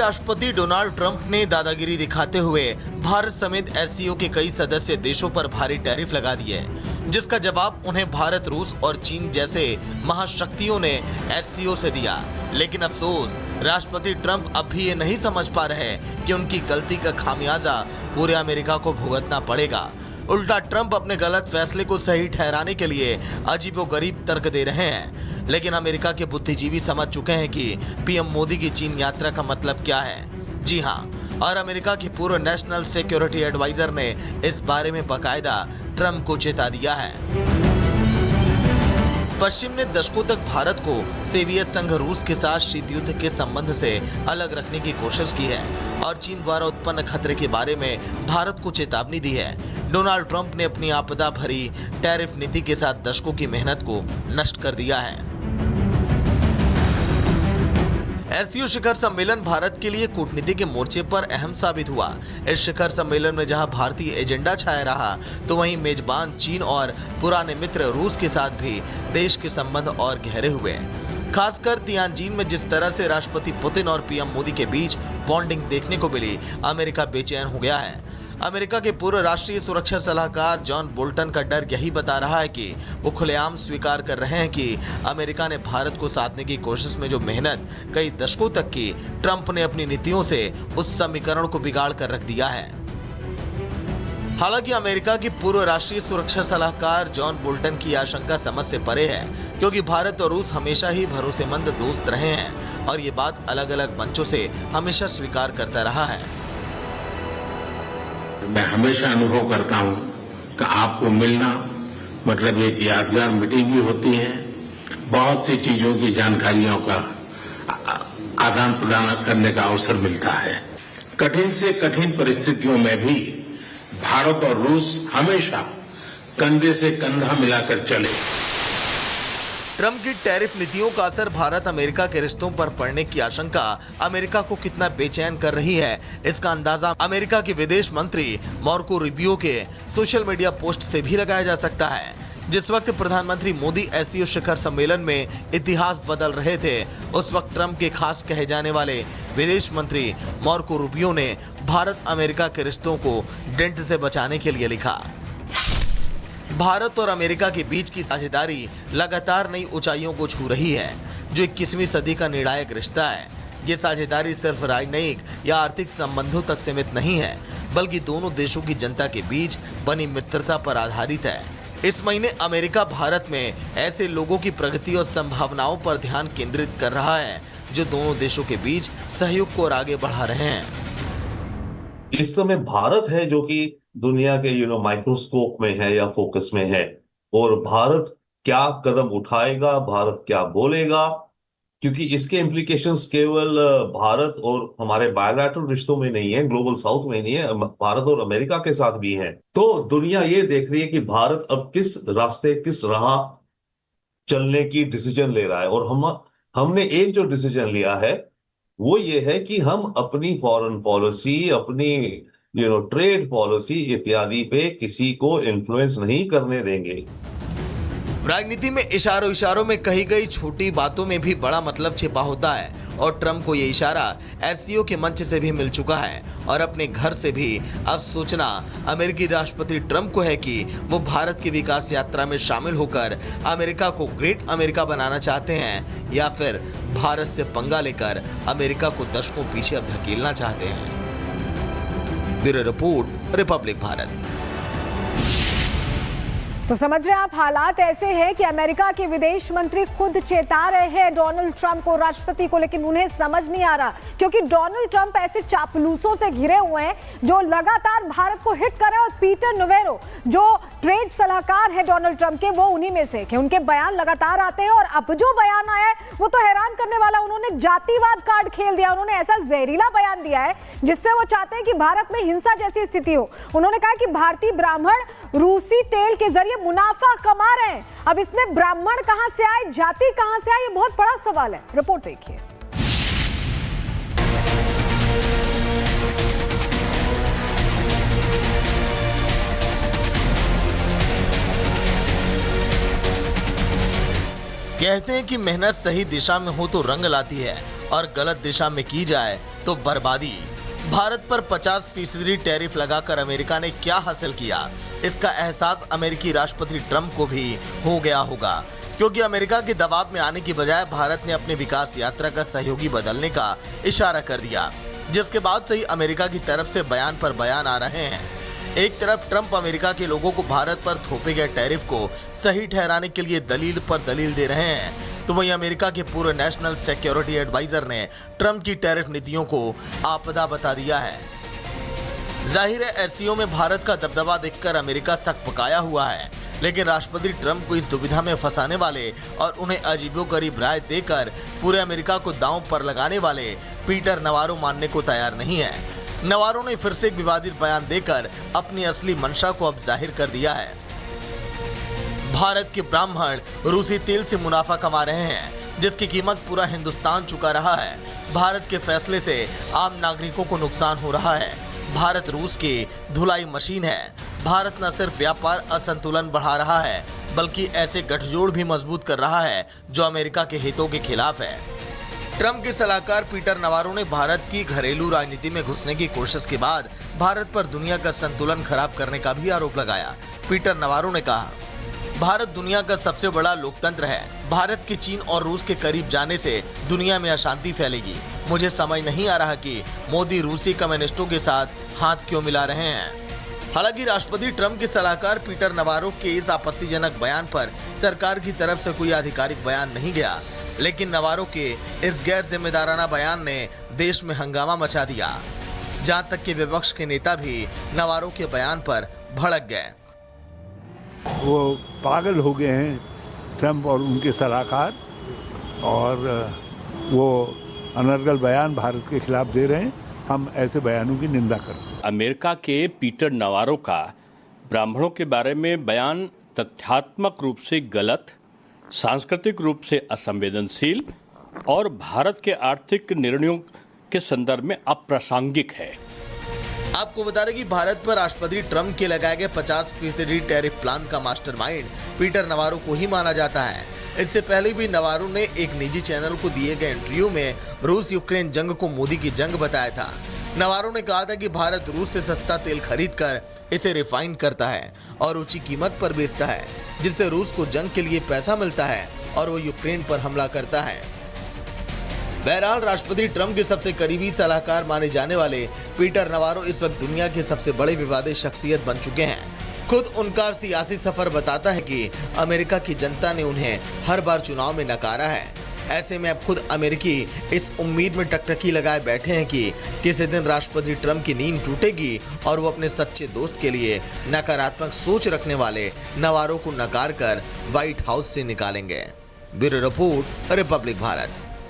राष्ट्रपति Donald Trump ने दादागिरी दिखाते हुए भारत समेत एससीओ के कई सदस्य देशों पर भारी टैरिफ लगा दिए, जिसका जवाब उन्हें भारत, रूस और चीन जैसे महाशक्तियों ने एससीओ से दिया। लेकिन अफसोस, राष्ट्रपति ट्रंप अब भी ये नहीं समझ पा रहे कि उनकी गलती का खामियाजा पूरे अमेरिका को भुगतना पड़ेगा। उल्टा ट्रंप अपने गलत फैसले को सही ठहराने के लिए अजीबोगरीब तर्क दे रहे हैं। लेकिन अमेरिका के बुद्धिजीवी समझ चुके हैं कि पीएम मोदी की चीन यात्रा का मतलब क्या है। जी हां, और अमेरिका की पूर्व नेशनल सिक्योरिटी एडवाइजर ने इस बारे में बाकायदा ट्रंप को चेता दिया है। पश्चिम ने दशकों तक भारत को सोवियत संघ रूस के साथ शीत युद्ध के संबंध से अलग रखने की कोशिश की है और चीन द्वारा उत्पन्न खतरे के बारे में भारत को चेतावनी दी है। डोनाल्ड ट्रंप ने अपनी आपदा भरी टैरिफ नीति के साथ दशकों की मेहनत को नष्ट कर दिया है। एससीओ शिखर सम्मेलन भारत के लिए कूटनीति के मोर्चे पर अहम साबित हुआ। इस शिखर सम्मेलन में जहां भारतीय एजेंडा छाया रहा, तो वहीं मेजबान चीन और पुराने मित्र रूस के साथ भी देश के संबंध और गहरे हुए। खासकर तियानजिन में जिस तरह से राष्ट्रपति पुतिन और पीएम मोदी के बीच बॉन्डिंग देखने को मिली, अमेरिका बेचैन हो गया है। अमेरिका के पूर्व राष्ट्रीय सुरक्षा सलाहकार जॉन बोल्टन का डर यही बता रहा है कि वो खुलेआम स्वीकार कर रहे हैं कि अमेरिका ने भारत को साधने की कोशिश में जो मेहनत कई दशकों तक की, ट्रंप ने अपनी नीतियों से उस समीकरण को बिगाड़ कर रख दिया है। हालांकि अमेरिका की पूर्व राष्ट्रीय सुरक्षा सलाहकार जॉन बोल्टन की आशंका समझ से परे है, क्योंकि भारत और रूस हमेशा ही भरोसेमंद दोस्त रहे हैं और ये बात अलग अलग मंचों से हमेशा स्वीकार करता रहा है। मैं हमेशा अनुभव करता हूं कि आपको मिलना मतलब एक यादगार मीटिंग भी होती है, बहुत सी चीजों की जानकारियों का आदान प्रदान करने का अवसर मिलता है। कठिन से कठिन परिस्थितियों में भी भारत और रूस हमेशा कंधे से कंधा मिलाकर चले। ट्रंप की टैरिफ नीतियों का असर भारत अमेरिका के रिश्तों पर पड़ने की आशंका अमेरिका को कितना बेचैन कर रही है, इसका अंदाजा अमेरिका के विदेश मंत्री मार्को रूबियो के सोशल मीडिया पोस्ट से भी लगाया जा सकता है। जिस वक्त प्रधानमंत्री मोदी एससीओ शिखर सम्मेलन में इतिहास बदल रहे थे, उस वक्त ट्रंप के खास कहे जाने वाले विदेश मंत्री मार्को रूबियो ने भारत अमेरिका के रिश्तों को डेंट से बचाने के लिए लिखा। भारत और अमेरिका के बीच की साझेदारी लगातार नई ऊंचाइयों को छू रही है, जो 21वीं सदी का निर्णायक रिश्ता है। ये साझेदारी सिर्फ राजनयिक या आर्थिक संबंधों तक सीमित नहीं है, बल्कि दोनों देशों की जनता के बीच बनी मित्रता पर आधारित है। इस महीने अमेरिका भारत में ऐसे लोगों की प्रगति और संभावनाओं पर ध्यान केंद्रित कर रहा है, जो दोनों देशों के बीच सहयोग को और आगे बढ़ा रहे हैं। इस समय भारत है जो कि दुनिया के माइक्रोस्कोप में है या फोकस में है, और भारत क्या कदम उठाएगा, भारत क्या बोलेगा, क्योंकि इसके इम्प्लीकेशंस केवल भारत और हमारे बायलैटरल रिश्तों में नहीं है, ग्लोबल साउथ में नहीं है, भारत और अमेरिका के साथ भी है। तो दुनिया ये देख रही है कि भारत अब किस रास्ते, किस राह चलने की डिसीजन ले रहा है। और हमने एक जो डिसीजन लिया है वो ये है कि हम अपनी फॉरेन पॉलिसी, अपनी ट्रेड पॉलिसी इत्यादि पे किसी को इन्फ्लुएंस नहीं करने देंगे। राजनीति में इशारों में कही गई छोटी बातों में भी बड़ा मतलब छिपा होता है, और ट्रंप को ये इशारा एससीओ के मंच से भी मिल चुका है और अपने घर से भी। अब सोचना अमेरिकी राष्ट्रपति ट्रंप को है कि वो भारत की विकास यात्रा में शामिल होकर अमेरिका को ग्रेट अमेरिका बनाना चाहते हैं, या फिर भारत से पंगा लेकर अमेरिका को दशकों पीछे अब धकेलना चाहते हैं। Bureau report, Republic Bharat. तो समझ रहे हैं आप, हालात ऐसे हैं कि अमेरिका के विदेश मंत्री खुद चेता रहे हैं डोनाल्ड ट्रंप को, राष्ट्रपति को, लेकिन उन्हें समझ नहीं आ रहा, क्योंकि डोनाल्ड ट्रंप ऐसे चापलूसों से घिरे हुए हैं जो लगातार भारत को हिट कर रहे हैं। और पीटर नोवेरो जो ट्रेड सलाहकार है डोनाल्ड ट्रंप के, वो उन्हीं में से कि उनके बयान लगातार आते हैं। और अब जो बयान आया है वो तो हैरान करने वाला, उन्होंने जातिवाद कार्ड खेल दिया। उन्होंने ऐसा जहरीला बयान दिया है जिससे वो चाहते हैं कि भारत में हिंसा जैसी स्थिति हो। उन्होंने कहा कि भारतीय ब्राह्मण रूसी तेल के जरिए मुनाफा कमा रहे हैं। अब इसमें ब्राह्मण कहां से आए, जाति कहां से आए, ये बहुत बड़ा सवाल है। रिपोर्ट देखिए। कहते हैं कि मेहनत सही दिशा में हो तो रंग लाती है, और गलत दिशा में की जाए तो बर्बादी। भारत पर 50% टैरिफ लगाकर अमेरिका ने क्या हासिल किया, इसका एहसास अमेरिकी राष्ट्रपति ट्रंप को भी हो गया होगा, क्योंकि अमेरिका के दबाव में आने की बजाय भारत ने अपनी विकास यात्रा का सहयोगी बदलने का इशारा कर दिया, जिसके बाद से ही अमेरिका की तरफ से बयान पर बयान आ रहे हैं। एक तरफ ट्रंप अमेरिका के लोगों को भारत पर थोपे गए टैरिफ को सही ठहराने के लिए दलील पर दलील दे रहे हैं, तो वहीं अमेरिका के पूर्व नेशनल सिक्योरिटी एडवाइजर ने ट्रंप की टैरिफ नीतियों को आपदा बता दिया है। जाहिर है एससीओ में भारत का दबदबा देखकर अमेरिका सकपकाया हुआ है, लेकिन राष्ट्रपति ट्रंप को इस दुविधा में फंसाने वाले और उन्हें अजीबोगरीब राय देकर पूरे अमेरिका को दांव पर लगाने वाले पीटर नवारो मानने को तैयार नहीं है। नवारो ने फिर से एक विवादित बयान देकर अपनी असली मंशा को अब जाहिर कर दिया है। भारत के ब्राह्मण रूसी तेल से मुनाफा कमा रहे हैं, जिसकी कीमत पूरा हिंदुस्तान चुका रहा है। भारत के फैसले से आम नागरिकों को नुकसान हो रहा है। भारत रूस की धुलाई मशीन है। भारत न सिर्फ व्यापार असंतुलन बढ़ा रहा है, बल्कि ऐसे गठजोड़ भी मजबूत कर रहा है जो अमेरिका के हितों के खिलाफ है। ट्रंप के सलाहकार पीटर नवारो ने भारत की घरेलू राजनीति में घुसने की कोशिश के बाद भारत पर दुनिया का संतुलन खराब करने का भी आरोप लगाया। पीटर नवारो ने कहा, भारत दुनिया का सबसे बड़ा लोकतंत्र है। भारत के चीन और रूस के करीब जाने से दुनिया में अशांति फैलेगी। मुझे समझ नहीं आ रहा कि मोदी रूसी कम्युनिस्टों के साथ हाथ क्यों मिला रहे हैं। हालांकि राष्ट्रपति ट्रंप के सलाहकार पीटर नवारो के इस आपत्तिजनक बयान पर सरकार की तरफ से कोई आधिकारिक बयान नहीं गया, लेकिन नवारो के इस गैर जिम्मेदाराना बयान ने देश में हंगामा मचा दिया, जहां तक कि विपक्ष के नेता भी नवारो के बयान पर भड़क गए। वो पागल हो गए हैं ट्रंप और उनके सलाहकार, और वो अनर्गल बयान भारत के खिलाफ दे रहे हैं। हम ऐसे बयानों की निंदा करते हैं। अमेरिका के पीटर नवारो का ब्राह्मणों के बारे में बयान तथ्यात्मक रूप से गलत, सांस्कृतिक रूप से असंवेदनशील और भारत के आर्थिक निर्णयों के संदर्भ में अप्रासंगिक है। आपको बता दें कि भारत पर राष्ट्रपति ट्रंप के लगाए गए 50% टैरिफ प्लान का मास्टरमाइंड पीटर नवारो को ही माना जाता है। इससे पहले भी नवारो ने एक निजी चैनल को दिए गए इंटरव्यू में रूस यूक्रेन जंग को मोदी की जंग बताया था। नवारो ने कहा था कि भारत रूस से सस्ता तेल खरीदकर इसे रिफाइन करता है और ऊंची कीमत पर बेचता है, जिससे रूस को जंग के लिए पैसा मिलता है और वो यूक्रेन पर हमला करता है। बहरहाल राष्ट्रपति ट्रंप के सबसे करीबी सलाहकार माने जाने वाले पीटर नवारो इस वक्त दुनिया के सबसे बड़े विवादित शख्सियत बन चुके हैं। खुद उनका सियासी सफर बताता है कि अमेरिका की जनता ने उन्हें हर बार चुनाव में नकारा है। ऐसे में अब खुद अमेरिकी इस उम्मीद में टकटकी लगाए बैठे हैं कि किसी दिन राष्ट्रपति ट्रंप की नींद टूटेगी और वो अपने सच्चे दोस्त के लिए नकारात्मक सोच रखने वाले नवारो को नकार कर व्हाइट हाउस से निकालेंगे। Bureau report, Republic Bharat.